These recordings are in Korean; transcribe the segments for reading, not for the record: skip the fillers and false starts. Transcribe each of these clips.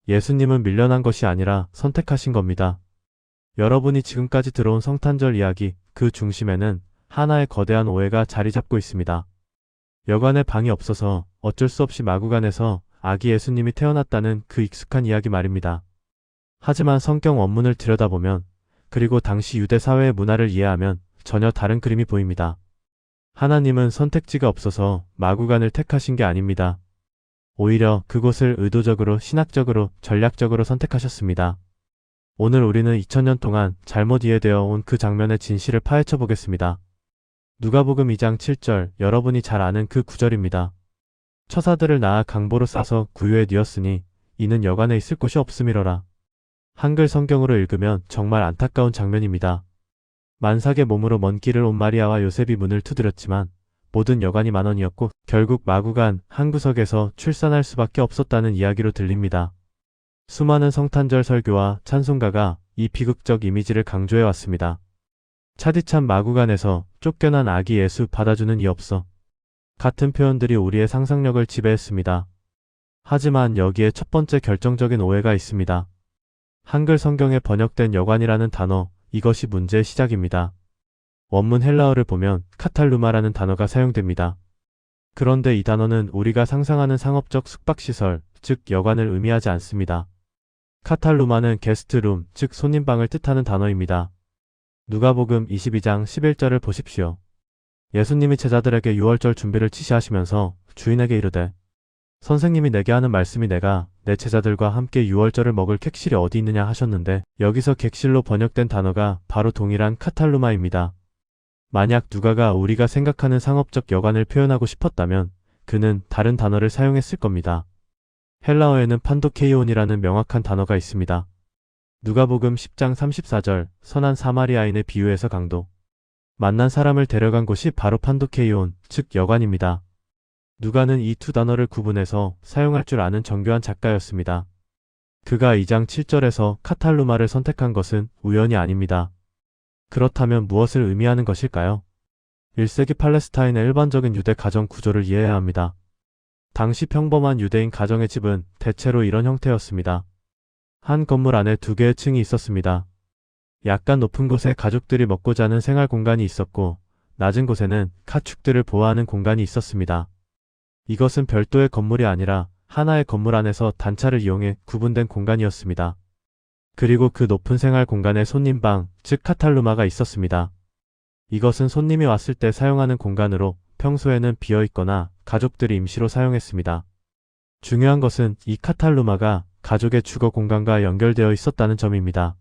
예수님은 밀려난 것이 아니라 선택하신 겁니다. 여러분이 지금까지 들어온 성탄절 이야기, 그 중심에는 하나의 거대한 오해가 자리 잡고 있습니다. 여관에 방이 없어서 어쩔 수 없이 마구간에서 아기 예수님이 태어났다는 그 익숙한 이야기 말입니다. 하지만 성경 원문을 들여다보면, 그리고 당시 유대 사회의 문화를 이해하면 전혀 다른 그림이 보입니다. 하나님은 선택지가 없어서 마구간을 택하신 게 아닙니다. 오히려 그곳을 의도적으로, 신학적으로, 전략적으로 선택하셨습니다. 오늘 우리는 2000년 동안 잘못 이해되어 온 그 장면의 진실을 파헤쳐 보겠습니다. 누가복음 2장 7절, 여러분이 잘 아는 그 구절입니다. 처사들을 낳아 강보로 싸서 구유에 뉘었으니 이는 여관에 있을 곳이 없음이러라. 한글 성경으로 읽으면 정말 안타까운 장면입니다. 만삭의 몸으로 먼 길을 온 마리아와 요셉이 문을 두드렸지만 모든 여관이 만원이었고 결국 마구간 한 구석에서 출산할 수밖에 없었다는 이야기로 들립니다. 수많은 성탄절 설교와 찬송가가 이 비극적 이미지를 강조해 왔습니다. 차디찬 마구간에서 쫓겨난 아기 예수 받아주는 이 없어. 같은 표현들이 우리의 상상력을 지배했습니다. 하지만 여기에 첫 번째 결정적인 오해가 있습니다. 한글 성경에 번역된 여관이라는 단어, 이것이 문제의 시작입니다. 원문 헬라어를 보면 카탈루마라는 단어가 사용됩니다. 그런데 이 단어는 우리가 상상하는 상업적 숙박시설, 즉 여관을 의미하지 않습니다. 카탈루마는 게스트룸, 즉 손님방을 뜻하는 단어입니다. 누가복음 22장 11절을 보십시오. 예수님이 제자들에게 유월절 준비를 지시하시면서 주인에게 이르되, 선생님이 내게 하는 말씀이 내가 내 제자들과 함께 유월절을 먹을 객실이 어디 있느냐 하셨는데, 여기서 객실로 번역된 단어가 바로 동일한 카탈루마입니다. 만약 누가가 우리가 생각하는 상업적 여관을 표현하고 싶었다면 그는 다른 단어를 사용했을 겁니다. 헬라어에는 판도케이온이라는 명확한 단어가 있습니다. 누가복음 10장 34절, 선한 사마리아인의 비유에서 강도. 만난 사람을 데려간 곳이 바로 판도케이온, 즉 여관입니다. 누가는 이 두 단어를 구분해서 사용할 줄 아는 정교한 작가였습니다. 그가 2장 7절에서 카탈루마를 선택한 것은 우연이 아닙니다. 그렇다면 무엇을 의미하는 것일까요? 1세기 팔레스타인의 일반적인 유대 가정 구조를 이해해야 합니다. 당시 평범한 유대인 가정의 집은 대체로 이런 형태였습니다. 한 건물 안에 두 개의 층이 있었습니다. 약간 높은 곳에 가족들이 먹고 자는 생활 공간이 있었고, 낮은 곳에는 가축들을 보호하는 공간이 있었습니다. 이것은 별도의 건물이 아니라 하나의 건물 안에서 단차를 이용해 구분된 공간이었습니다. 그리고 그 높은 생활 공간에 손님방, 즉 카탈루마가 있었습니다. 이것은 손님이 왔을 때 사용하는 공간으로 평소에는 비어있거나 가족들이 임시로 사용했습니다. 중요한 것은 이 카탈루마가 가족의 주거 공간과 연결되어 있었다는 점입니다.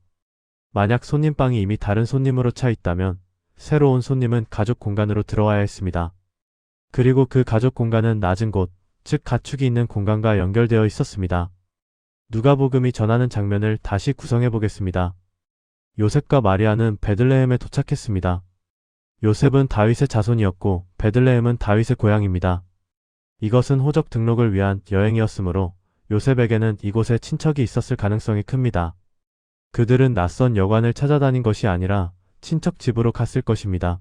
만약 손님방이 이미 다른 손님으로 차 있다면 새로 온 손님은 가족 공간으로 들어와야 했습니다. 그리고 그 가족 공간은 낮은 곳, 즉 가축이 있는 공간과 연결되어 있었습니다. 누가복음이 전하는 장면을 다시 구성해 보겠습니다. 요셉과 마리아는 베들레헴에 도착했습니다. 요셉은 다윗의 자손이었고 베들레헴은 다윗의 고향입니다. 이것은 호적 등록을 위한 여행이었으므로 요셉에게는 이곳에 친척이 있었을 가능성이 큽니다. 그들은 낯선 여관을 찾아다닌 것이 아니라 친척 집으로 갔을 것입니다.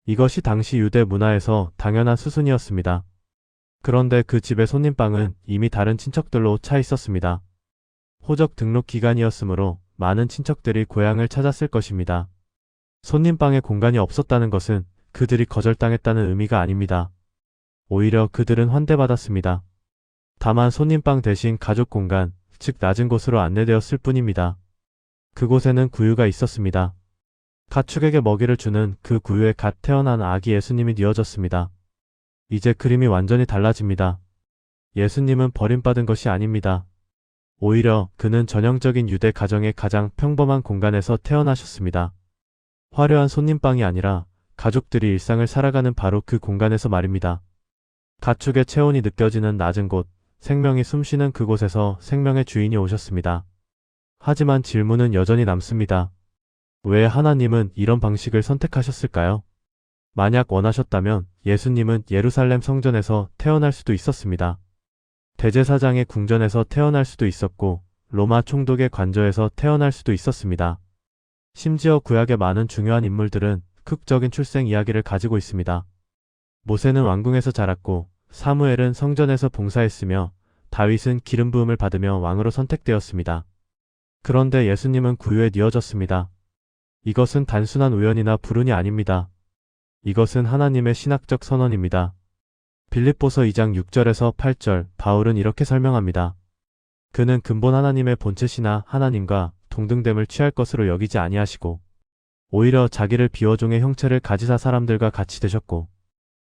이것이 당시 유대 문화에서 당연한 수순이었습니다. 그런데 그 집의 손님방은 이미 다른 친척들로 차 있었습니다. 호적 등록 기간이었으므로 많은 친척들이 고향을 찾았을 것입니다. 손님방에 공간이 없었다는 것은 그들이 거절당했다는 의미가 아닙니다. 오히려 그들은 환대받았습니다. 다만 손님방 대신 가족 공간, 즉 낮은 곳으로 안내되었을 뿐입니다. 그곳에는 구유가 있었습니다. 가축에게 먹이를 주는 그 구유에 갓 태어난 아기 예수님이 뉘어졌습니다. 이제 그림이 완전히 달라집니다. 예수님은 버림받은 것이 아닙니다. 오히려 그는 전형적인 유대 가정의 가장 평범한 공간에서 태어나셨습니다. 화려한 손님방이 아니라 가족들이 일상을 살아가는 바로 그 공간에서 말입니다. 가축의 체온이 느껴지는 낮은 곳, 생명이 숨쉬는 그곳에서 생명의 주인이 오셨습니다. 하지만 질문은 여전히 남습니다. 왜 하나님은 이런 방식을 선택하셨을까요? 만약 원하셨다면 예수님은 예루살렘 성전에서 태어날 수도 있었습니다. 대제사장의 궁전에서 태어날 수도 있었고 로마 총독의 관저에서 태어날 수도 있었습니다. 심지어 구약의 많은 중요한 인물들은 극적인 출생 이야기를 가지고 있습니다. 모세는 왕궁에서 자랐고 사무엘은 성전에서 봉사했으며 다윗은 기름 부음을 받으며 왕으로 선택되었습니다. 그런데 예수님은 구유에 뉘어졌습니다. 이것은 단순한 우연이나 불운이 아닙니다. 이것은 하나님의 신학적 선언입니다. 빌립보서 2장 6절에서 8절 바울은 이렇게 설명합니다. 그는 근본 하나님의 본체시나 하나님과 동등됨을 취할 것으로 여기지 아니하시고 오히려 자기를 비워 종의 형체를 가지사 사람들과 같이 되셨고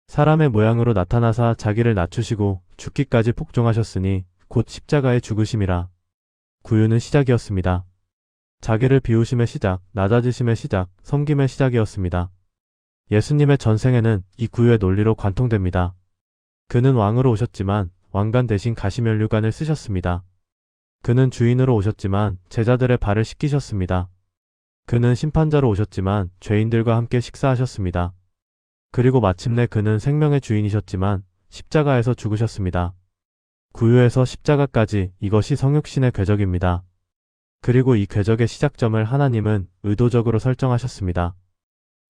사람의 모양으로 나타나사 자기를 낮추시고 죽기까지 복종하셨으니 곧 십자가의 죽으심이라. 구유는 시작이었습니다. 자기를 비우심의 시작, 낮아지심의 시작, 섬김의 시작이었습니다. 예수님의 전생에는 이 구유의 논리로 관통됩니다. 그는 왕으로 오셨지만 왕관 대신 가시면류관을 쓰셨습니다. 그는 주인으로 오셨지만 제자들의 발을 씻기셨습니다. 그는 심판자로 오셨지만 죄인들과 함께 식사하셨습니다. 그리고 마침내 그는 생명의 주인이셨지만 십자가에서 죽으셨습니다. 구유에서 십자가까지 이것이 성육신의 궤적입니다. 그리고 이 궤적의 시작점을 하나님은 의도적으로 설정하셨습니다.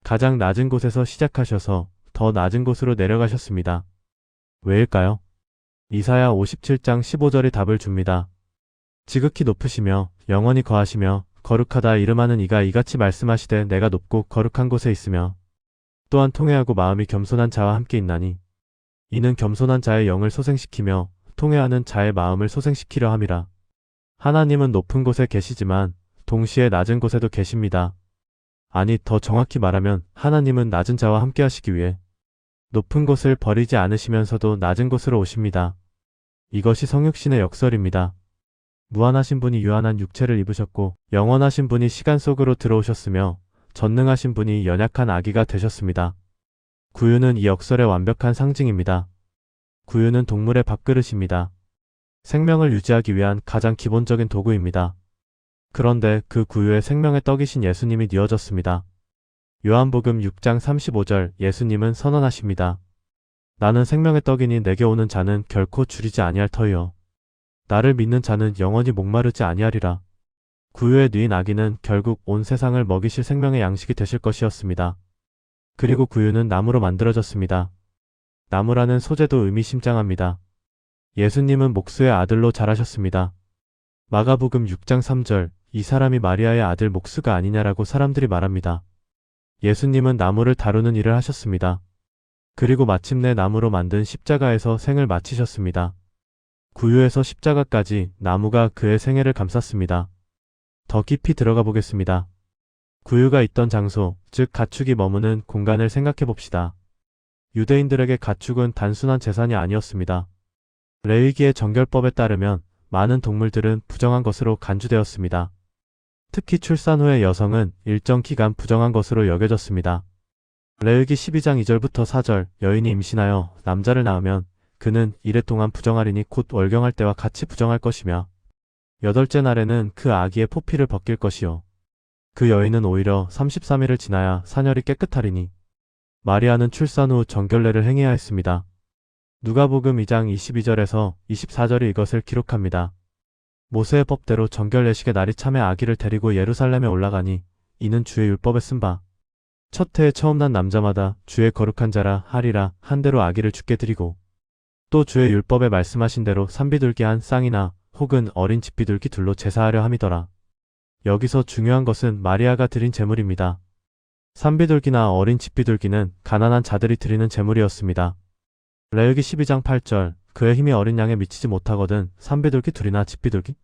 가장 낮은 곳에서 시작하셔서 더 낮은 곳으로 내려가셨습니다. 왜일까요? 이사야 57장 15절이 답을 줍니다. 지극히 높으시며 영원히 거하시며 거룩하다 이름하는 이가 이같이 말씀하시되 내가 높고 거룩한 곳에 있으며 또한 통회하고 마음이 겸손한 자와 함께 있나니 이는 겸손한 자의 영을 소생시키며 통회하는 자의 마음을 소생시키려 함이라. 하나님은 높은 곳에 계시지만 동시에 낮은 곳에도 계십니다. 아니 더 정확히 말하면 하나님은 낮은 자와 함께 하시기 위해 높은 곳을 버리지 않으시면서도 낮은 곳으로 오십니다. 이것이 성육신의 역설입니다. 무한하신 분이 유한한 육체를 입으셨고 영원하신 분이 시간 속으로 들어오셨으며 전능하신 분이 연약한 아기가 되셨습니다. 구유는 이 역설의 완벽한 상징입니다. 구유는 동물의 밥그릇입니다. 생명을 유지하기 위한 가장 기본적인 도구입니다. 그런데 그 구유에 생명의 떡이신 예수님이 뉘어졌습니다. 요한복음 6장 35절 예수님은 선언하십니다. 나는 생명의 떡이니 내게 오는 자는 결코 줄이지 아니할 터이요. 나를 믿는 자는 영원히 목마르지 아니하리라. 구유에 뉘인 아기는 결국 온 세상을 먹이실 생명의 양식이 되실 것이었습니다. 그리고 구유는 나무로 만들어졌습니다. 나무라는 소재도 의미심장합니다. 예수님은 목수의 아들로 자라셨습니다. 마가복음 6장 3절 이 사람이 마리아의 아들 목수가 아니냐라고 사람들이 말합니다. 예수님은 나무를 다루는 일을 하셨습니다. 그리고 마침내 나무로 만든 십자가에서 생을 마치셨습니다. 구유에서 십자가까지 나무가 그의 생애를 감쌌습니다. 더 깊이 들어가 보겠습니다. 구유가 있던 장소, 즉 가축이 머무는 공간을 생각해 봅시다. 유대인들에게 가축은 단순한 재산이 아니었습니다. 레위기의 정결법에 따르면 많은 동물들은 부정한 것으로 간주되었습니다. 특히 출산 후의 여성은 일정 기간 부정한 것으로 여겨졌습니다. 레위기 12장 2절부터 4절 여인이 임신하여 남자를 낳으면 그는 이래 동안 부정하리니 곧 월경할 때와 같이 부정할 것이며 8째 날에는 그 아기의 포피를 벗길 것이요. 그 여인은 오히려 33일을 지나야 사녀리 깨끗하리니 마리아는 출산 후 정결례를 행해야 했습니다. 누가복음 2장 22절에서 24절이 이것을 기록합니다. 모세의 법대로 정결례식의 날이 참에 아기를 데리고 예루살렘에 올라가니 이는 주의 율법에 쓴 바 첫 해에 처음 난 남자마다 주의 거룩한 자라 하리라 한 대로 아기를 주께 드리고 또 주의 율법에 말씀하신 대로 산비둘기 한 쌍이나 혹은 어린 집비둘기 둘로 제사하려 함이더라. 여기서 중요한 것은 마리아가 드린 제물입니다. 산비둘기나 어린 집비둘기는 가난한 자들이 드리는 제물이었습니다. 레위기 12장 8절 그의 힘이 어린 양에 미치지 못하거든 산비둘기 둘이나 집비둘기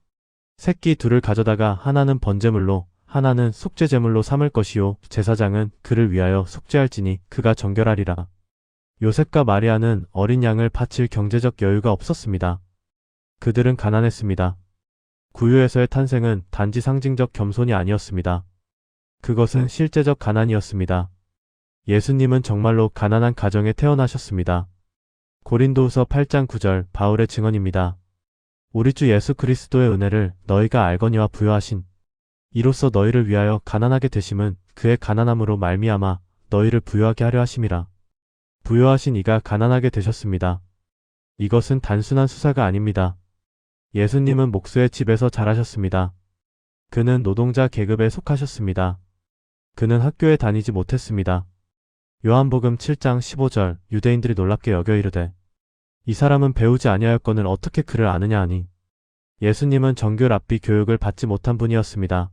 새끼 둘을 가져다가 하나는 번제물로 하나는 속죄제물로 삼을 것이요 제사장은 그를 위하여 속죄할지니 그가 정결하리라. 요셉과 마리아는 어린 양을 바칠 경제적 여유가 없었습니다. 그들은 가난했습니다. 구유에서의 탄생은 단지 상징적 겸손이 아니었습니다. 그것은 실제적 가난이었습니다. 예수님은 정말로 가난한 가정에 태어나셨습니다. 고린도후서 8장 9절 바울의 증언입니다. 우리 주 예수 그리스도의 은혜를 너희가 알거니와 부요하신 이로써 너희를 위하여 가난하게 되심은 그의 가난함으로 말미암아 너희를 부요하게 하려 하심이라. 부요하신 이가 가난하게 되셨습니다. 이것은 단순한 수사가 아닙니다. 예수님은 목수의 집에서 자라셨습니다. 그는 노동자 계급에 속하셨습니다. 그는 학교에 다니지 못했습니다. 요한복음 7장 15절 유대인들이 놀랍게 여겨 이르되 이 사람은 배우지 아니하였거늘 어떻게 그를 아느냐 하니 예수님은 정규 랍비 교육을 받지 못한 분이었습니다.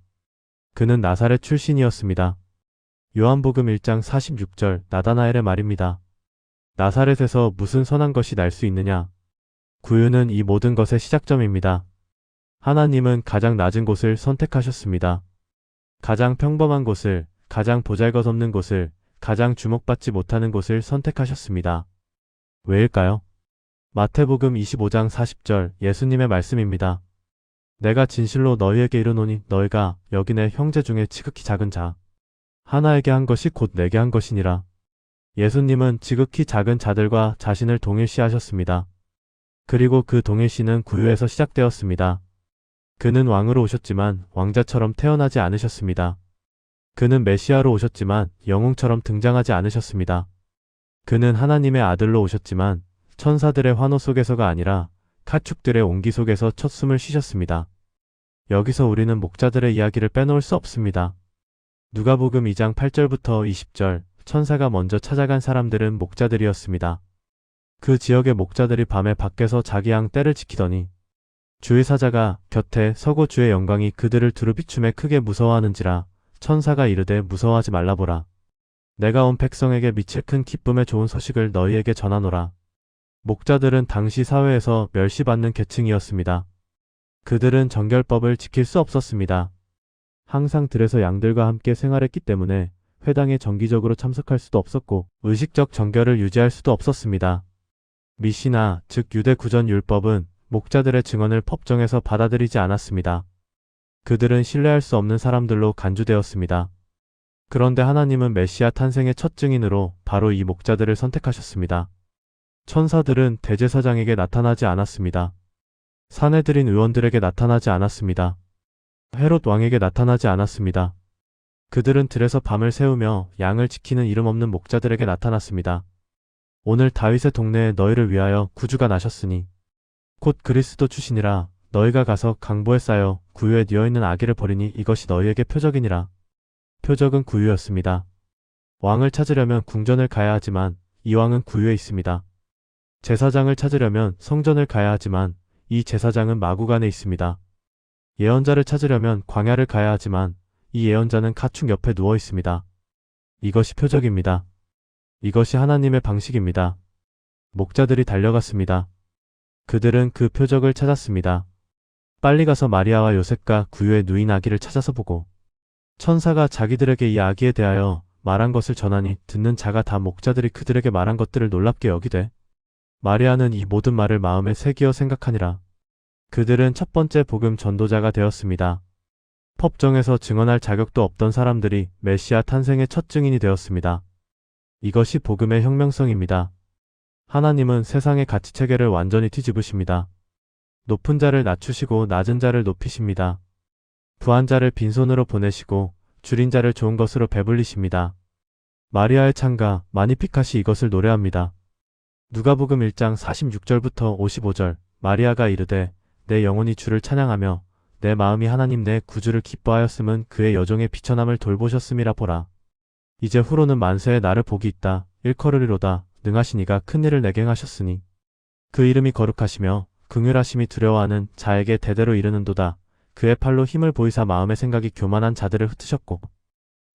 그는 나사렛 출신이었습니다. 요한복음 1장 46절 나다나엘의 말입니다. 나사렛에서 무슨 선한 것이 날 수 있느냐? 구유는 이 모든 것의 시작점입니다. 하나님은 가장 낮은 곳을 선택하셨습니다. 가장 평범한 곳을, 가장 보잘것없는 곳을, 가장 주목받지 못하는 곳을 선택하셨습니다. 왜일까요? 마태복음 25장 40절 예수님의 말씀입니다. 내가 진실로 너희에게 이르노니 너희가 여기 내 형제 중에 지극히 작은 자 하나에게 한 것이 곧 내게 한 것이니라. 예수님은 지극히 작은 자들과 자신을 동일시하셨습니다. 그리고 그 동일시는 구유에서 시작되었습니다. 그는 왕으로 오셨지만 왕자처럼 태어나지 않으셨습니다. 그는 메시아로 오셨지만 영웅처럼 등장하지 않으셨습니다. 그는 하나님의 아들로 오셨지만 천사들의 환호 속에서가 아니라 가축들의 옹기 속에서 첫 숨을 쉬셨습니다. 여기서 우리는 목자들의 이야기를 빼놓을 수 없습니다. 누가복음 2장 8절부터 20절 천사가 먼저 찾아간 사람들은 목자들이었습니다. 그 지역의 목자들이 밤에 밖에서 자기 양 떼를 지키더니 주의 사자가 곁에 서고 주의 영광이 그들을 두루 비춤에 크게 무서워하는지라. 천사가 이르되 무서워하지 말라보라. 내가 온 백성에게 미칠 큰 기쁨의 좋은 소식을 너희에게 전하노라. 목자들은 당시 사회에서 멸시받는 계층이었습니다. 그들은 정결법을 지킬 수 없었습니다. 항상 들에서 양들과 함께 생활했기 때문에 회당에 정기적으로 참석할 수도 없었고 의식적 정결을 유지할 수도 없었습니다. 미시나 즉 유대 구전 율법은 목자들의 증언을 법정에서 받아들이지 않았습니다. 그들은 신뢰할 수 없는 사람들로 간주되었습니다. 그런데 하나님은 메시아 탄생의 첫 증인으로 바로 이 목자들을 선택하셨습니다. 천사들은 대제사장에게 나타나지 않았습니다. 사내들인 의원들에게 나타나지 않았습니다. 헤롯 왕에게 나타나지 않았습니다. 그들은 들에서 밤을 새우며 양을 지키는 이름 없는 목자들에게 나타났습니다. 오늘 다윗의 동네에 너희를 위하여 구주가 나셨으니 곧 그리스도 주시니라. 너희가 가서 강보에 쌓여 구유에 뉘어있는 아기를 버리니 이것이 너희에게 표적이니라. 표적은 구유였습니다. 왕을 찾으려면 궁전을 가야 하지만 이 왕은 구유에 있습니다. 제사장을 찾으려면 성전을 가야 하지만 이 제사장은 마구간에 있습니다. 예언자를 찾으려면 광야를 가야 하지만 이 예언자는 가축 옆에 누워 있습니다. 이것이 표적입니다. 이것이 하나님의 방식입니다. 목자들이 달려갔습니다. 그들은 그 표적을 찾았습니다. 빨리 가서 마리아와 요셉과 구유에 누인 아기를 찾아서 보고 천사가 자기들에게 이 아기에 대하여 말한 것을 전하니 듣는 자가 다 목자들이 그들에게 말한 것들을 놀랍게 여기되 마리아는 이 모든 말을 마음에 새기어 생각하니라. 그들은 첫 번째 복음 전도자가 되었습니다. 법정에서 증언할 자격도 없던 사람들이 메시아 탄생의 첫 증인이 되었습니다. 이것이 복음의 혁명성입니다. 하나님은 세상의 가치체계를 완전히 뒤집으십니다. 높은 자를 낮추시고 낮은 자를 높이십니다. 부한 자를 빈손으로 보내시고 줄인 자를 좋은 것으로 배불리십니다. 마리아의 창가 마니피카시 이것을 노래합니다. 누가복음 1장 46절부터 55절 마리아가 이르되 내 영혼이 주를 찬양하며 내 마음이 하나님 내 구주를 기뻐하였음은 그의 여종의 비천함을 돌보셨음이라 보라. 이제 후로는 만세에 나를 복이 있다. 일컬으리로다. 능하신 이가 큰일을 내게 행하셨으니 그 이름이 거룩하시며 긍휼하심이 두려워하는 자에게 대대로 이르는도다. 그의 팔로 힘을 보이사 마음의 생각이 교만한 자들을 흩으셨고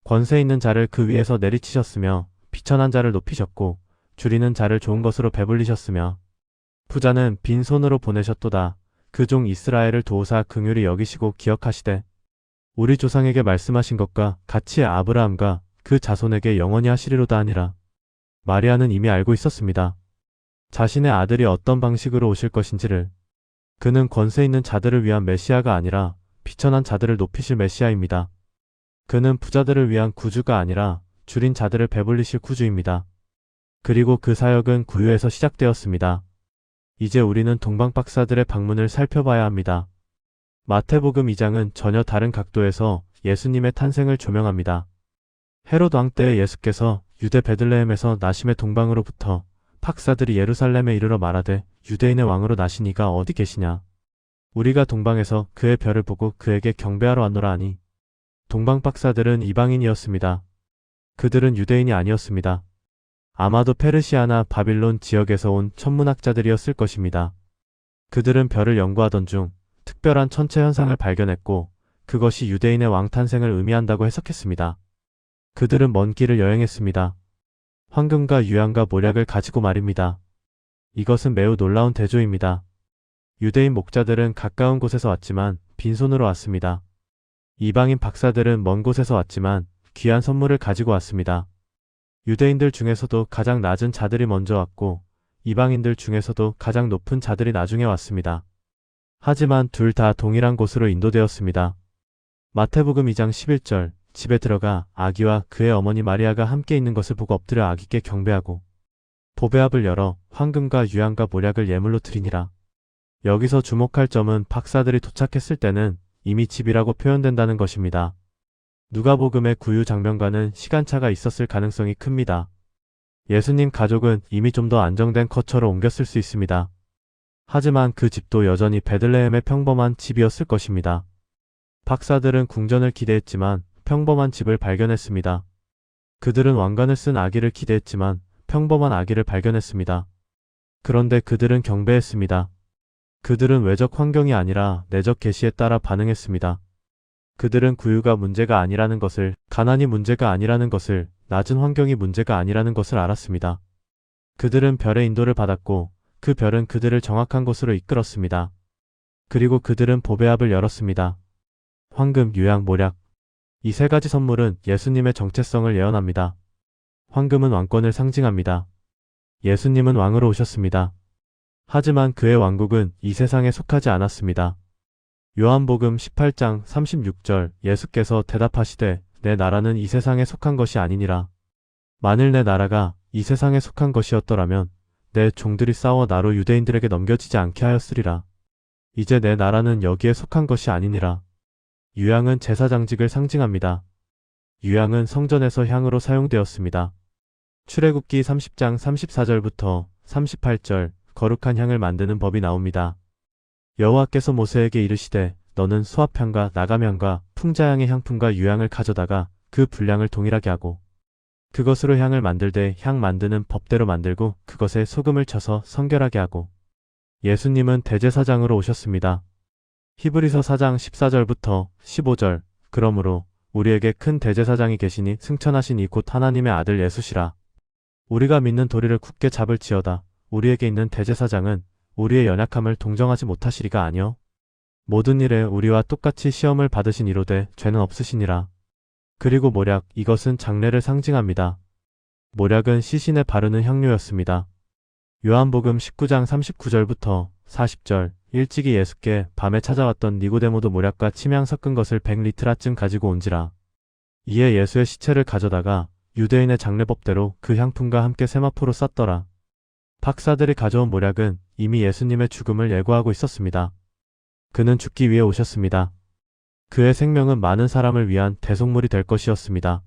권세 있는 자를 그 위에서 내리치셨으며 비천한 자를 높이셨고 줄이는 자를 좋은 것으로 배불리셨으며 부자는 빈손으로 보내셨도다. 그 종 이스라엘을 도우사 긍휼히 여기시고 기억하시되 우리 조상에게 말씀하신 것과 같이 아브라함과 그 자손에게 영원히 하시리로다 하니라. 마리아는 이미 알고 있었습니다. 자신의 아들이 어떤 방식으로 오실 것인지를. 그는 권세 있는 자들을 위한 메시아가 아니라 비천한 자들을 높이실 메시아입니다. 그는 부자들을 위한 구주가 아니라 줄인 자들을 배불리실 구주입니다. 그리고 그 사역은 구유에서 시작되었습니다. 이제 우리는 동방박사들의 방문을 살펴봐야 합니다. 마태복음 2장은 전혀 다른 각도에서 예수님의 탄생을 조명합니다. 헤롯 왕 때에 예수께서 유대 베들레헴에서 나심의 동방으로부터 박사들이 예루살렘에 이르러 말하되 유대인의 왕으로 나신 이가 어디 계시냐. 우리가 동방에서 그의 별을 보고 그에게 경배하러 왔노라 하니 동방 박사들은 이방인이었습니다. 그들은 유대인이 아니었습니다. 아마도 페르시아나 바빌론 지역에서 온 천문학자들이었을 것입니다. 그들은 별을 연구하던 중 특별한 천체 현상을 발견했고 그것이 유대인의 왕 탄생을 의미한다고 해석했습니다. 그들은 먼 길을 여행했습니다. 황금과 유향과 모략을 가지고 말입니다. 이것은 매우 놀라운 대조입니다. 유대인 목자들은 가까운 곳에서 왔지만 빈손으로 왔습니다. 이방인 박사들은 먼 곳에서 왔지만 귀한 선물을 가지고 왔습니다. 유대인들 중에서도 가장 낮은 자들이 먼저 왔고 이방인들 중에서도 가장 높은 자들이 나중에 왔습니다. 하지만 둘 다 동일한 곳으로 인도되었습니다. 마태복음 2장 11절 집에 들어가 아기와 그의 어머니 마리아가 함께 있는 것을 보고 엎드려 아기께 경배하고 보배압을 열어 황금과 유향과 모략을 예물로 드리니라. 여기서 주목할 점은 박사들이 도착했을 때는 이미 집이라고 표현된다는 것입니다. 누가복음의 구유 장면과는 시간차가 있었을 가능성이 큽니다. 예수님 가족은 이미 좀 더 안정된 거처로 옮겼을 수 있습니다. 하지만 그 집도 여전히 베들레헴의 평범한 집이었을 것입니다. 박사들은 궁전을 기대했지만 평범한 집을 발견했습니다. 그들은 왕관을 쓴 아기를 기대했지만 평범한 아기를 발견했습니다. 그런데 그들은 경배했습니다. 그들은 외적 환경이 아니라 내적 계시에 따라 반응했습니다. 그들은 구유가 문제가 아니라는 것을, 가난이 문제가 아니라는 것을, 낮은 환경이 문제가 아니라는 것을 알았습니다. 그들은 별의 인도를 받았고 그 별은 그들을 정확한 곳으로 이끌었습니다. 그리고 그들은 보배압을 열었습니다. 황금, 유향, 모략. 이 세 가지 선물은 예수님의 정체성을 예언합니다. 황금은 왕권을 상징합니다. 예수님은 왕으로 오셨습니다. 하지만 그의 왕국은 이 세상에 속하지 않았습니다. 요한복음 18장 36절 예수께서 대답하시되 내 나라는 이 세상에 속한 것이 아니니라. 만일 내 나라가 이 세상에 속한 것이었더라면 내 종들이 싸워 나로 유대인들에게 넘겨지지 않게 하였으리라. 이제 내 나라는 여기에 속한 것이 아니니라. 유향은 제사장직을 상징합니다. 유향은 성전에서 향으로 사용되었습니다. 출애굽기 30장 34절부터 38절 거룩한 향을 만드는 법이 나옵니다. 여호와께서 모세에게 이르시되 너는 수압향과 나감향과 풍자향의 향품과 유향을 가져다가 그 분량을 동일하게 하고 그것으로 향을 만들되 향 만드는 법대로 만들고 그것에 소금을 쳐서 성결하게 하고 예수님은 대제사장으로 오셨습니다. 히브리서 4장 14절부터 15절 그러므로 우리에게 큰 대제사장이 계시니 승천하신 이 곧 하나님의 아들 예수시라. 우리가 믿는 도리를 굳게 잡을지어다. 우리에게 있는 대제사장은 우리의 연약함을 동정하지 못하시리가 아니요 모든 일에 우리와 똑같이 시험을 받으신 이로되 죄는 없으시니라. 그리고 모략, 이것은 장례를 상징합니다. 모략은 시신에 바르는 향료였습니다. 요한복음 19장 39절부터 40절 일찍이 예수께 밤에 찾아왔던 니고데모도 모략과 침향 섞은 것을 100리트라쯤 가지고 온지라. 이에 예수의 시체를 가져다가 유대인의 장례법대로 그 향품과 함께 세마포로 쌌더라. 박사들이 가져온 모략은 이미 예수님의 죽음을 예고하고 있었습니다. 그는 죽기 위해 오셨습니다. 그의 생명은 많은 사람을 위한 대속물이 될 것이었습니다.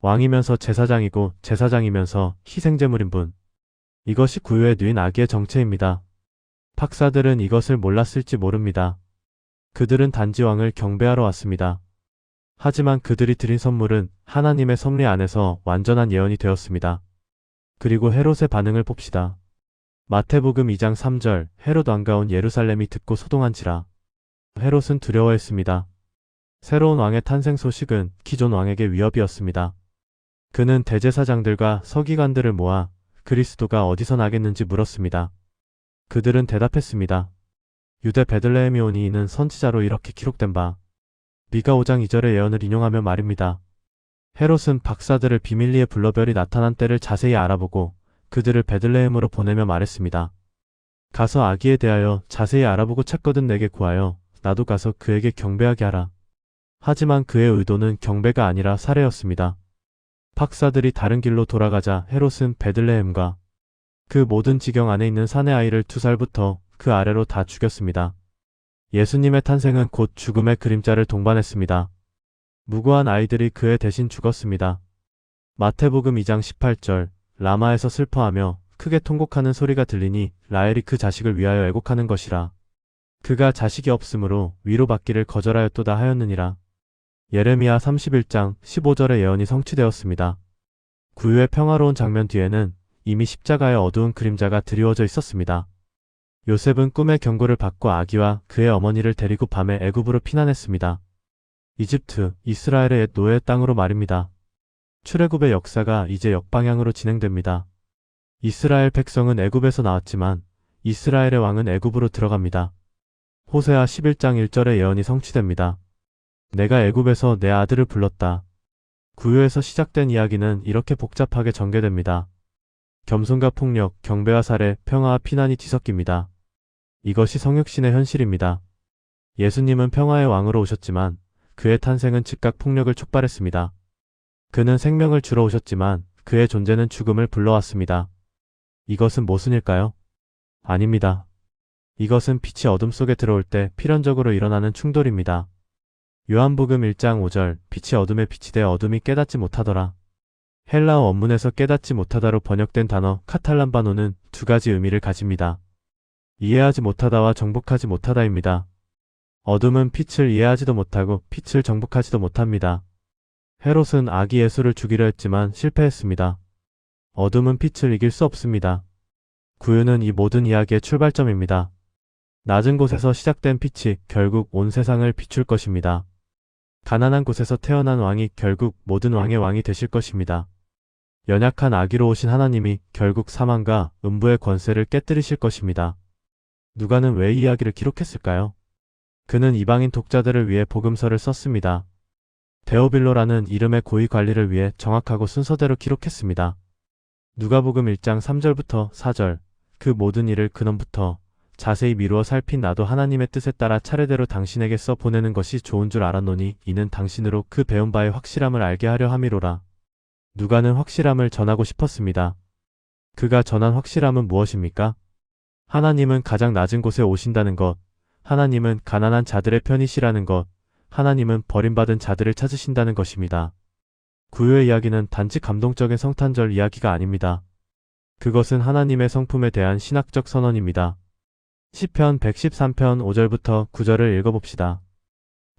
왕이면서 제사장이고 제사장이면서 희생제물인 분. 이것이 구유에 누인 아기의 정체입니다. 박사들은 이것을 몰랐을지 모릅니다. 그들은 단지 왕을 경배하러 왔습니다. 하지만 그들이 드린 선물은 하나님의 섭리 안에서 완전한 예언이 되었습니다. 그리고 헤롯의 반응을 봅시다. 마태복음 2장 3절 헤롯 왕가 온 예루살렘이 듣고 소동한지라. 헤롯은 두려워했습니다. 새로운 왕의 탄생 소식은 기존 왕에게 위협이었습니다. 그는 대제사장들과 서기관들을 모아 그리스도가 어디서 나겠는지 물었습니다. 그들은 대답했습니다. 유대 베들레헴이 오니 이는 선지자로 이렇게 기록된 바 미가 5장 2절의 예언을 인용하며 말입니다. 헤롯은 박사들을 비밀리에 불러 별이 나타난 때를 자세히 알아보고 그들을 베들레헴으로 보내며 말했습니다. 가서 아기에 대하여 자세히 알아보고 찾거든 내게 구하여 나도 가서 그에게 경배하게 하라. 하지만 그의 의도는 경배가 아니라 살해였습니다. 박사들이 다른 길로 돌아가자 헤롯은 베들레헴과 그 모든 지경 안에 있는 사내 아이를 2살부터 그 아래로 다 죽였습니다. 예수님의 탄생은 곧 죽음의 그림자를 동반했습니다. 무고한 아이들이 그의 대신 죽었습니다. 마태복음 2장 18절 라마에서 슬퍼하며 크게 통곡하는 소리가 들리니 라헬이 그 자식을 위하여 애곡하는 것이라. 그가 자식이 없으므로 위로받기를 거절하였도다 하였느니라. 예레미야 31장 15절의 예언이 성취되었습니다. 구유의 평화로운 장면 뒤에는 이미 십자가의 어두운 그림자가 드리워져 있었습니다. 요셉은 꿈의 경고를 받고 아기와 그의 어머니를 데리고 밤에 애굽으로 피난했습니다. 이집트, 이스라엘의 옛 노예의 땅으로 말입니다. 출애굽의 역사가 이제 역방향으로 진행됩니다. 이스라엘 백성은 애굽에서 나왔지만 이스라엘의 왕은 애굽으로 들어갑니다. 호세아 11장 1절의 예언이 성취됩니다. 내가 애굽에서 내 아들을 불렀다. 구유에서 시작된 이야기는 이렇게 복잡하게 전개됩니다. 겸손과 폭력, 경배와 살해, 평화와 피난이 뒤섞입니다. 이것이 성육신의 현실입니다. 예수님은 평화의 왕으로 오셨지만 그의 탄생은 즉각 폭력을 촉발했습니다. 그는 생명을 주러 오셨지만 그의 존재는 죽음을 불러왔습니다. 이것은 모순일까요? 아닙니다. 이것은 빛이 어둠 속에 들어올 때 필연적으로 일어나는 충돌입니다. 요한복음 1장 5절, 빛이 어둠에 비치되 어둠이 깨닫지 못하더라. 헬라어 원문에서 깨닫지 못하다로 번역된 단어 카탈란바노는 두 가지 의미를 가집니다. 이해하지 못하다와 정복하지 못하다입니다. 어둠은 빛을 이해하지도 못하고 빛을 정복하지도 못합니다. 헤롯은 아기 예수를 죽이려 했지만 실패했습니다. 어둠은 빛을 이길 수 없습니다. 구유는 이 모든 이야기의 출발점입니다. 낮은 곳에서 시작된 빛이 결국 온 세상을 비출 것입니다. 가난한 곳에서 태어난 왕이 결국 모든 왕의 왕이 되실 것입니다. 연약한 아기로 오신 하나님이 결국 사망과 음부의 권세를 깨뜨리실 것입니다. 누가는 왜 이 이야기를 기록했을까요? 그는 이방인 독자들을 위해 복음서를 썼습니다. 데오빌로라는 이름의 고위 관리를 위해 정확하고 순서대로 기록했습니다. 누가복음 1장 3절부터 4절, 그 모든 일을 근원부터 자세히 미루어 살핀 나도 하나님의 뜻에 따라 차례대로 당신에게 써 보내는 것이 좋은 줄 알았노니 이는 당신으로 그 배운 바의 확실함을 알게 하려 함이로라. 누가는 확실함을 전하고 싶었습니다. 그가 전한 확실함은 무엇입니까? 하나님은 가장 낮은 곳에 오신다는 것, 하나님은 가난한 자들의 편이시라는 것, 하나님은 버림받은 자들을 찾으신다는 것입니다. 구유의 이야기는 단지 감동적인 성탄절 이야기가 아닙니다. 그것은 하나님의 성품에 대한 신학적 선언입니다. 시편 113편 5절부터 9절을 읽어봅시다.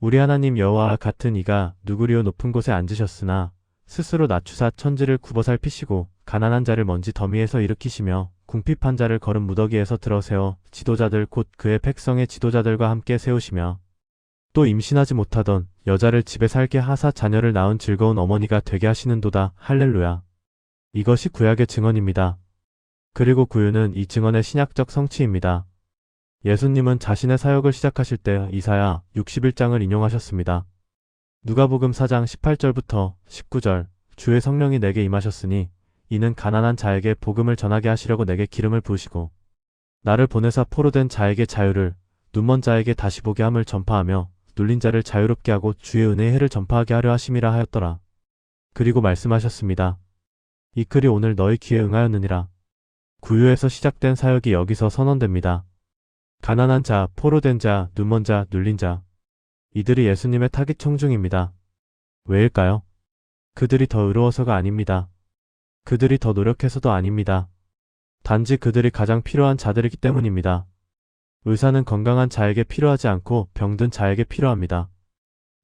우리 하나님 여호와와 같은 이가 누구리요 높은 곳에 앉으셨으나 스스로 낮추사 천지를 굽어 살피시고 가난한 자를 먼지 더미에서 일으키시며 궁핍한 자를 거름 무더기에서 들어세워 지도자들 곧 그의 백성의 지도자들과 함께 세우시며 또 임신하지 못하던 여자를 집에 살게 하사 자녀를 낳은 즐거운 어머니가 되게 하시는도다. 할렐루야. 이것이 구약의 증언입니다. 그리고 구유는 이 증언의 신약적 성취입니다. 예수님은 자신의 사역을 시작하실 때 이사야 61장을 인용하셨습니다. 누가복음 4장 18절부터 19절, 주의 성령이 내게 임하셨으니 이는 가난한 자에게 복음을 전하게 하시려고 내게 기름을 부으시고 나를 보내사 포로된 자에게 자유를, 눈먼 자에게 다시 보게 함을 전파하며 눌린 자를 자유롭게 하고 주의 은혜의 해를 전파하게 하려 하심이라 하였더라. 그리고 말씀하셨습니다. 이 글이 오늘 너희 귀에 응하였느니라. 구유에서 시작된 사역이 여기서 선언됩니다. 가난한 자, 포로된 자, 눈먼 자, 눌린 자. 이들이 예수님의 타깃 청중입니다. 왜일까요? 그들이 더 의로워서가 아닙니다. 그들이 더 노력해서도 아닙니다. 단지 그들이 가장 필요한 자들이기 때문입니다. 의사는 건강한 자에게 필요하지 않고 병든 자에게 필요합니다.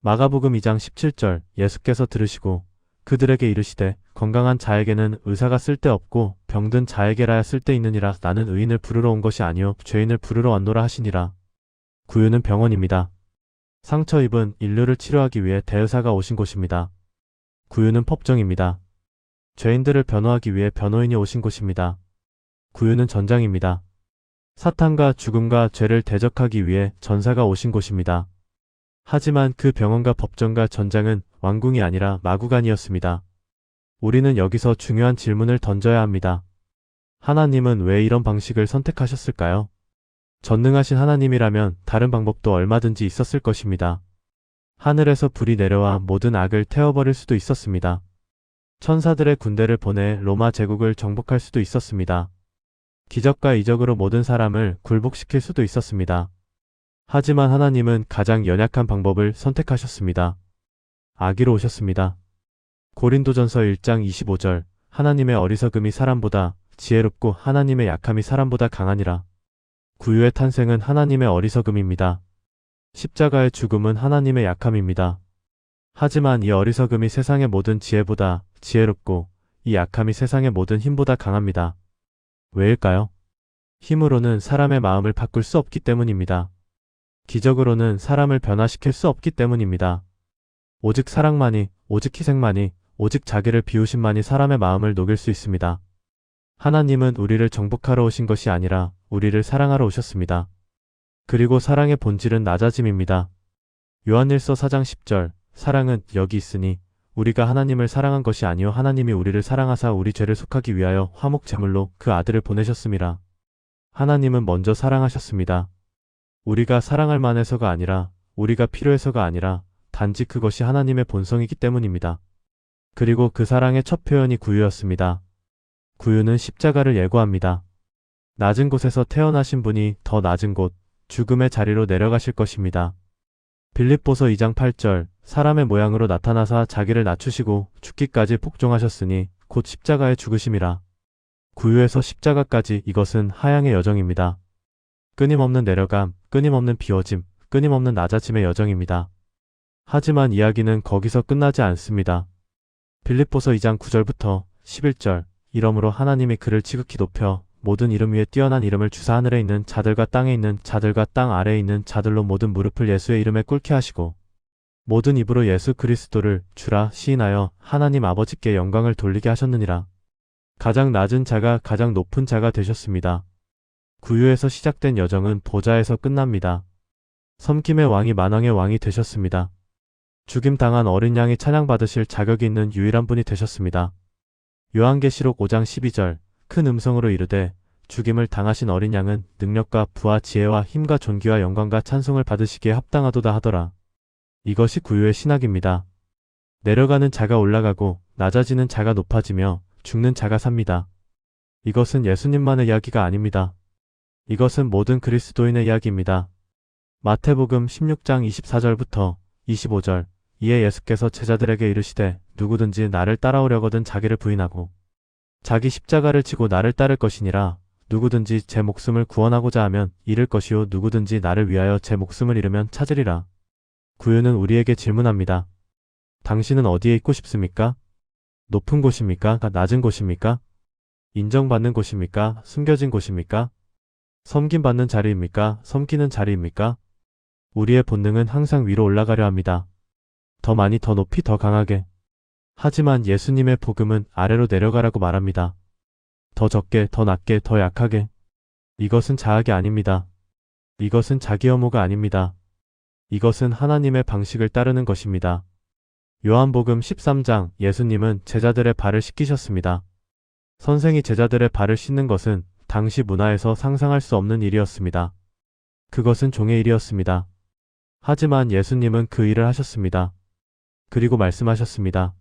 마가복음 2장 17절, 예수께서 들으시고 그들에게 이르시되 건강한 자에게는 의사가 쓸데없고 병든 자에게라야 쓸데있느니라. 나는 의인을 부르러 온 것이 아니요 죄인을 부르러 왔노라 하시니라. 구유는 병원입니다. 상처 입은 인류를 치료하기 위해 대의사가 오신 곳입니다. 구유는 법정입니다. 죄인들을 변호하기 위해 변호인이 오신 곳입니다. 구유는 전장입니다. 사탄과 죽음과 죄를 대적하기 위해 전사가 오신 곳입니다. 하지만 그 병원과 법정과 전장은 왕궁이 아니라 마구간이었습니다. 우리는 여기서 중요한 질문을 던져야 합니다. 하나님은 왜 이런 방식을 선택하셨을까요? 전능하신 하나님이라면 다른 방법도 얼마든지 있었을 것입니다. 하늘에서 불이 내려와 모든 악을 태워버릴 수도 있었습니다. 천사들의 군대를 보내 로마 제국을 정복할 수도 있었습니다. 기적과 이적으로 모든 사람을 굴복시킬 수도 있었습니다. 하지만 하나님은 가장 연약한 방법을 선택하셨습니다. 아기로 오셨습니다. 고린도전서 1장 25절, 하나님의 어리석음이 사람보다 지혜롭고 하나님의 약함이 사람보다 강하니라. 구유의 탄생은 하나님의 어리석음입니다. 십자가의 죽음은 하나님의 약함입니다. 하지만 이 어리석음이 세상의 모든 지혜보다 지혜롭고 이 약함이 세상의 모든 힘보다 강합니다. 왜일까요? 힘으로는 사람의 마음을 바꿀 수 없기 때문입니다. 기적으로는 사람을 변화시킬 수 없기 때문입니다. 오직 사랑만이, 오직 희생만이, 오직 자기를 비우심만이 사람의 마음을 녹일 수 있습니다. 하나님은 우리를 정복하러 오신 것이 아니라 우리를 사랑하러 오셨습니다. 그리고 사랑의 본질은 낮아짐입니다. 요한일서 4장 10절, 사랑은 여기 있으니 우리가 하나님을 사랑한 것이 아니요 하나님이 우리를 사랑하사 우리 죄를 속하기 위하여 화목 제물로 그 아들을 보내셨음이라. 하나님은 먼저 사랑하셨습니다. 우리가 사랑할 만해서가 아니라 우리가 필요해서가 아니라 단지 그것이 하나님의 본성이기 때문입니다. 그리고 그 사랑의 첫 표현이 구유였습니다. 구유는 십자가를 예고합니다. 낮은 곳에서 태어나신 분이 더 낮은 곳, 죽음의 자리로 내려가실 것입니다. 빌립보서 2장 8절, 사람의 모양으로 나타나사 자기를 낮추시고 죽기까지 복종하셨으니 곧 십자가에 죽으심이라. 구유에서 십자가까지 이것은 하향의 여정입니다. 끊임없는 내려감, 끊임없는 비워짐, 끊임없는 낮아짐의 여정입니다. 하지만 이야기는 거기서 끝나지 않습니다. 빌립보서 2장 9절부터 11절, 이러므로 하나님이 그를 지극히 높여 모든 이름 위에 뛰어난 이름을 주사 하늘에 있는 자들과 땅에 있는 자들과 땅 아래에 있는 자들로 모든 무릎을 예수의 이름에 꿇게 하시고 모든 입으로 예수 그리스도를 주라 시인하여 하나님 아버지께 영광을 돌리게 하셨느니라. 가장 낮은 자가 가장 높은 자가 되셨습니다. 구유에서 시작된 여정은 보좌에서 끝납니다. 섬김의 왕이 만왕의 왕이 되셨습니다. 죽임당한 어린 양이 찬양받으실 자격이 있는 유일한 분이 되셨습니다. 요한계시록 5장 12절, 큰 음성으로 이르되 죽임을 당하신 어린 양은 능력과 부와 지혜와 힘과 존귀와 영광과 찬송을 받으시기에 합당하도다 하더라. 이것이 구유의 신학입니다. 내려가는 자가 올라가고 낮아지는 자가 높아지며 죽는 자가 삽니다. 이것은 예수님만의 이야기가 아닙니다. 이것은 모든 그리스도인의 이야기입니다. 마태복음 16장 24절부터 25절, 이에 예수께서 제자들에게 이르시되 누구든지 나를 따라오려거든 자기를 부인하고 자기 십자가를 지고 나를 따를 것이니라. 누구든지 제 목숨을 구원하고자 하면 잃을 것이요 누구든지 나를 위하여 제 목숨을 잃으면 찾으리라. 구유는 우리에게 질문합니다. 당신은 어디에 있고 싶습니까? 높은 곳입니까? 낮은 곳입니까? 인정받는 곳입니까? 숨겨진 곳입니까? 섬김받는 자리입니까? 섬기는 자리입니까? 우리의 본능은 항상 위로 올라가려 합니다. 더 많이, 더 높이, 더 강하게. 하지만 예수님의 복음은 아래로 내려가라고 말합니다. 더 적게, 더 낮게, 더 약하게. 이것은 자학이 아닙니다. 이것은 자기 혐오가 아닙니다. 이것은 하나님의 방식을 따르는 것입니다. 요한복음 13장, 예수님은 제자들의 발을 씻기셨습니다. 선생이 제자들의 발을 씻는 것은 당시 문화에서 상상할 수 없는 일이었습니다. 그것은 종의 일이었습니다. 하지만 예수님은 그 일을 하셨습니다. 그리고 말씀하셨습니다.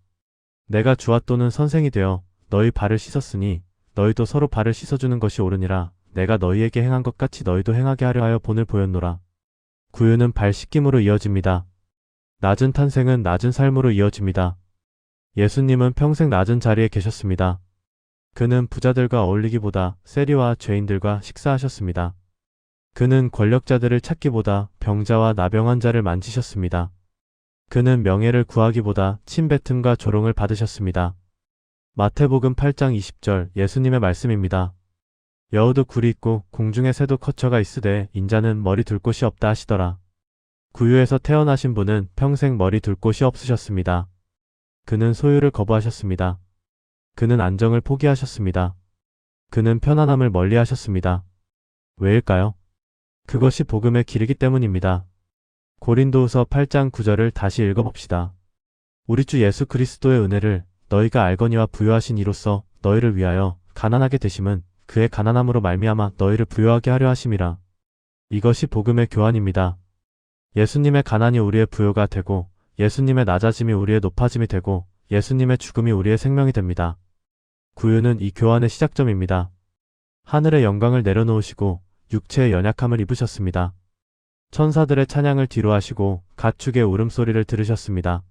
내가 주와 또는 선생이 되어 너희 발을 씻었으니 너희도 서로 발을 씻어주는 것이 옳으니라. 내가 너희에게 행한 것 같이 너희도 행하게 하려 하여 본을 보였노라. 구유는 발 씻김으로 이어집니다. 낮은 탄생은 낮은 삶으로 이어집니다. 예수님은 평생 낮은 자리에 계셨습니다. 그는 부자들과 어울리기보다 세리와 죄인들과 식사하셨습니다. 그는 권력자들을 찾기보다 병자와 나병한 자를 만지셨습니다. 그는 명예를 구하기보다 침뱉음과 조롱을 받으셨습니다. 마태복음 8장 20절, 예수님의 말씀입니다. 여우도 굴이 있고 공중의 새도 거처가 있으되 인자는 머리 둘 곳이 없다 하시더라. 구유에서 태어나신 분은 평생 머리 둘 곳이 없으셨습니다. 그는 소유를 거부하셨습니다. 그는 안정을 포기하셨습니다. 그는 편안함을 멀리하셨습니다. 왜일까요? 그것이 복음의 길이기 때문입니다. 고린도후서 8장 9절을 다시 읽어봅시다. 우리 주 예수 그리스도의 은혜를 너희가 알거니와 부요하신 이로써 너희를 위하여 가난하게 되심은 그의 가난함으로 말미암아 너희를 부요하게 하려 하심이라. 이것이 복음의 교환입니다. 예수님의 가난이 우리의 부요가 되고 예수님의 낮아짐이 우리의 높아짐이 되고 예수님의 죽음이 우리의 생명이 됩니다. 구유는 이 교환의 시작점입니다. 하늘의 영광을 내려놓으시고 육체의 연약함을 입으셨습니다. 천사들의 찬양을 뒤로하시고 가축의 울음소리를 들으셨습니다.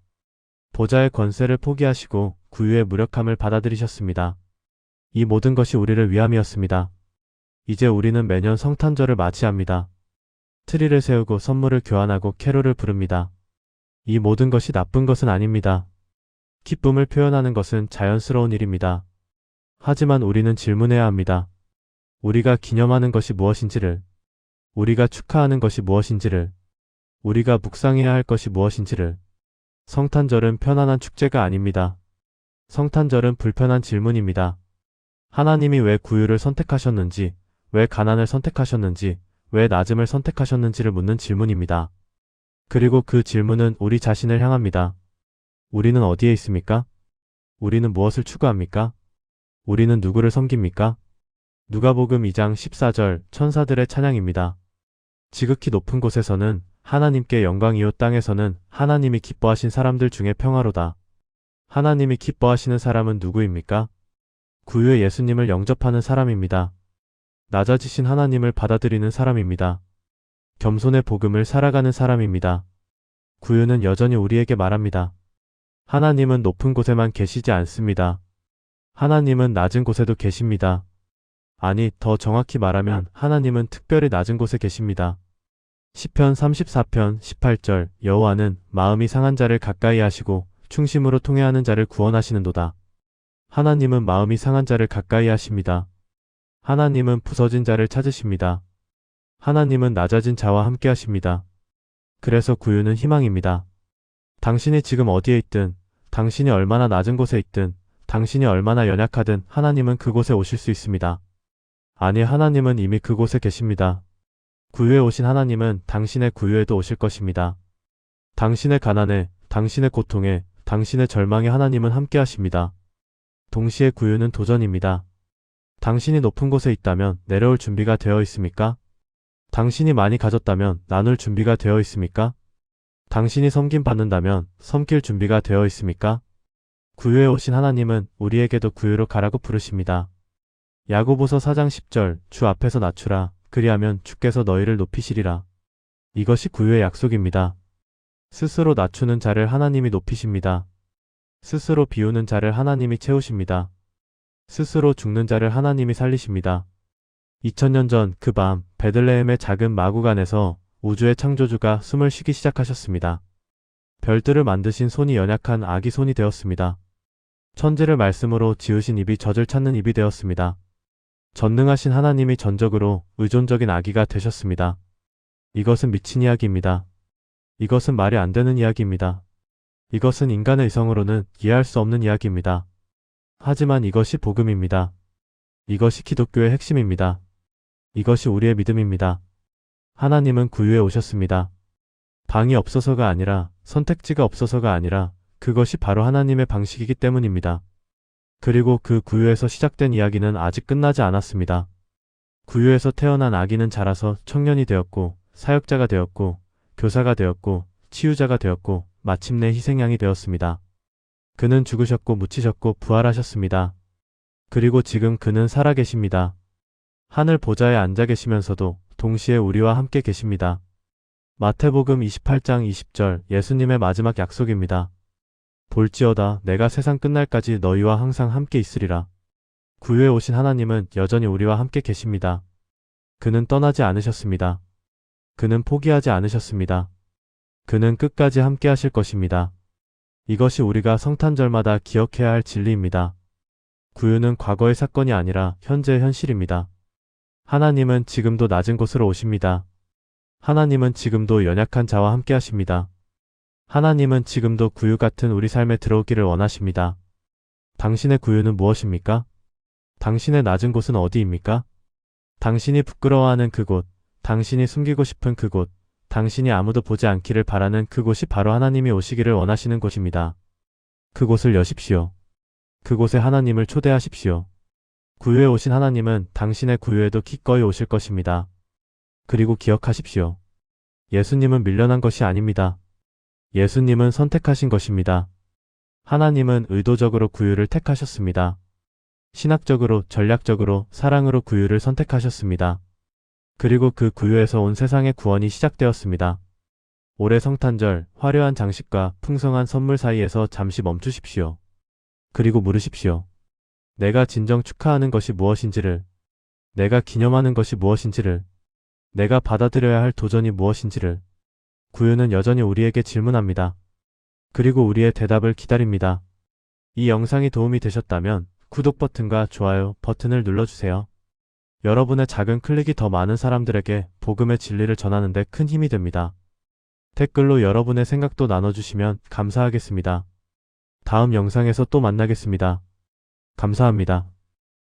보좌의 권세를 포기하시고 구유의 무력함을 받아들이셨습니다. 이 모든 것이 우리를 위함이었습니다. 이제 우리는 매년 성탄절을 맞이합니다. 트리를 세우고 선물을 교환하고 캐롤을 부릅니다. 이 모든 것이 나쁜 것은 아닙니다. 기쁨을 표현하는 것은 자연스러운 일입니다. 하지만 우리는 질문해야 합니다. 우리가 기념하는 것이 무엇인지를, 우리가 축하하는 것이 무엇인지를, 우리가 묵상해야 할 것이 무엇인지를. 성탄절은 편안한 축제가 아닙니다. 성탄절은 불편한 질문입니다. 하나님이 왜 구유를 선택하셨는지, 왜 가난을 선택하셨는지, 왜 낮음을 선택하셨는지를 묻는 질문입니다. 그리고 그 질문은 우리 자신을 향합니다. 우리는 어디에 있습니까? 우리는 무엇을 추구합니까? 우리는 누구를 섬깁니까? 누가복음 2장 14절 천사들의 찬양입니다. 지극히 높은 곳에서는 하나님께 영광이요, 땅에서는 하나님이 기뻐하신 사람들 중에 평화로다. 하나님이 기뻐하시는 사람은 누구입니까? 구유의 예수님을 영접하는 사람입니다. 낮아지신 하나님을 받아들이는 사람입니다. 겸손의 복음을 살아가는 사람입니다. 구유는 여전히 우리에게 말합니다. 하나님은 높은 곳에만 계시지 않습니다. 하나님은 낮은 곳에도 계십니다. 아니, 더 정확히 말하면 하나님은 특별히 낮은 곳에 계십니다. 시편 34편 18절 여호와는 마음이 상한 자를 가까이 하시고 충심으로 통회하는 자를 구원하시는도다. 하나님은 마음이 상한 자를 가까이 하십니다. 하나님은 부서진 자를 찾으십니다. 하나님은 낮아진 자와 함께 하십니다. 그래서 구유는 희망입니다. 당신이 지금 어디에 있든, 당신이 얼마나 낮은 곳에 있든, 당신이 얼마나 연약하든 하나님은 그곳에 오실 수 있습니다. 아니, 하나님은 이미 그곳에 계십니다. 구유에 오신 하나님은 당신의 구유에도 오실 것입니다. 당신의 가난에, 당신의 고통에, 당신의 절망에 하나님은 함께 하십니다. 동시에 구유는 도전입니다. 당신이 높은 곳에 있다면 내려올 준비가 되어 있습니까? 당신이 많이 가졌다면 나눌 준비가 되어 있습니까? 당신이 섬김 받는다면 섬길 준비가 되어 있습니까? 구유에 오신 하나님은 우리에게도 구유로 가라고 부르십니다. 야고보서 4장 10절 주 앞에서 낮추라. 그리하면 주께서 너희를 높이시리라. 이것이 구유의 약속입니다. 스스로 낮추는 자를 하나님이 높이십니다. 스스로 비우는 자를 하나님이 채우십니다. 스스로 죽는 자를 하나님이 살리십니다. 2000년 전 그 밤 베들레헴의 작은 마구간에서 우주의 창조주가 숨을 쉬기 시작하셨습니다. 별들을 만드신 손이 연약한 아기 손이 되었습니다. 천지를 말씀으로 지으신 입이 젖을 찾는 입이 되었습니다. 전능하신 하나님이 전적으로 의존적인 아기가 되셨습니다. 이것은 미친 이야기입니다. 이것은 말이 안 되는 이야기입니다. 이것은 인간의 이성으로는 이해할 수 없는 이야기입니다. 하지만 이것이 복음입니다. 이것이 기독교의 핵심입니다. 이것이 우리의 믿음입니다. 하나님은 구유에 오셨습니다. 방이 없어서가 아니라, 선택지가 없어서가 아니라 그것이 바로 하나님의 방식이기 때문입니다. 그리고 그 구유에서 시작된 이야기는 아직 끝나지 않았습니다. 구유에서 태어난 아기는 자라서 청년이 되었고, 사역자가 되었고, 교사가 되었고, 치유자가 되었고, 마침내 희생양이 되었습니다. 그는 죽으셨고 묻히셨고 부활하셨습니다. 그리고 지금 그는 살아계십니다. 하늘 보좌에 앉아 계시면서도 동시에 우리와 함께 계십니다. 마태복음 28장 20절 예수님의 마지막 약속입니다. 볼지어다 내가 세상 끝날까지 너희와 항상 함께 있으리라. 구유에 오신 하나님은 여전히 우리와 함께 계십니다. 그는 떠나지 않으셨습니다. 그는 포기하지 않으셨습니다. 그는 끝까지 함께 하실 것입니다. 이것이 우리가 성탄절마다 기억해야 할 진리입니다. 구유는 과거의 사건이 아니라 현재의 현실입니다. 하나님은 지금도 낮은 곳으로 오십니다. 하나님은 지금도 연약한 자와 함께 하십니다. 하나님은 지금도 구유 같은 우리 삶에 들어오기를 원하십니다. 당신의 구유는 무엇입니까? 당신의 낮은 곳은 어디입니까? 당신이 부끄러워하는 그곳, 당신이 숨기고 싶은 그곳, 당신이 아무도 보지 않기를 바라는 그곳이 바로 하나님이 오시기를 원하시는 곳입니다. 그곳을 여십시오. 그곳에 하나님을 초대하십시오. 구유에 오신 하나님은 당신의 구유에도 기꺼이 오실 것입니다. 그리고 기억하십시오. 예수님은 밀려난 것이 아닙니다. 예수님은 선택하신 것입니다. 하나님은 의도적으로 구유를 택하셨습니다. 신학적으로, 전략적으로, 사랑으로 구유를 선택하셨습니다. 그리고 그 구유에서 온 세상의 구원이 시작되었습니다. 올해 성탄절, 화려한 장식과 풍성한 선물 사이에서 잠시 멈추십시오. 그리고 물으십시오. 내가 진정 축하하는 것이 무엇인지를, 내가 기념하는 것이 무엇인지를, 내가 받아들여야 할 도전이 무엇인지를. 구유는 여전히 우리에게 질문합니다. 그리고 우리의 대답을 기다립니다. 이 영상이 도움이 되셨다면 구독 버튼과 좋아요 버튼을 눌러주세요. 여러분의 작은 클릭이 더 많은 사람들에게 복음의 진리를 전하는 데 큰 힘이 됩니다. 댓글로 여러분의 생각도 나눠주시면 감사하겠습니다. 다음 영상에서 또 만나겠습니다. 감사합니다.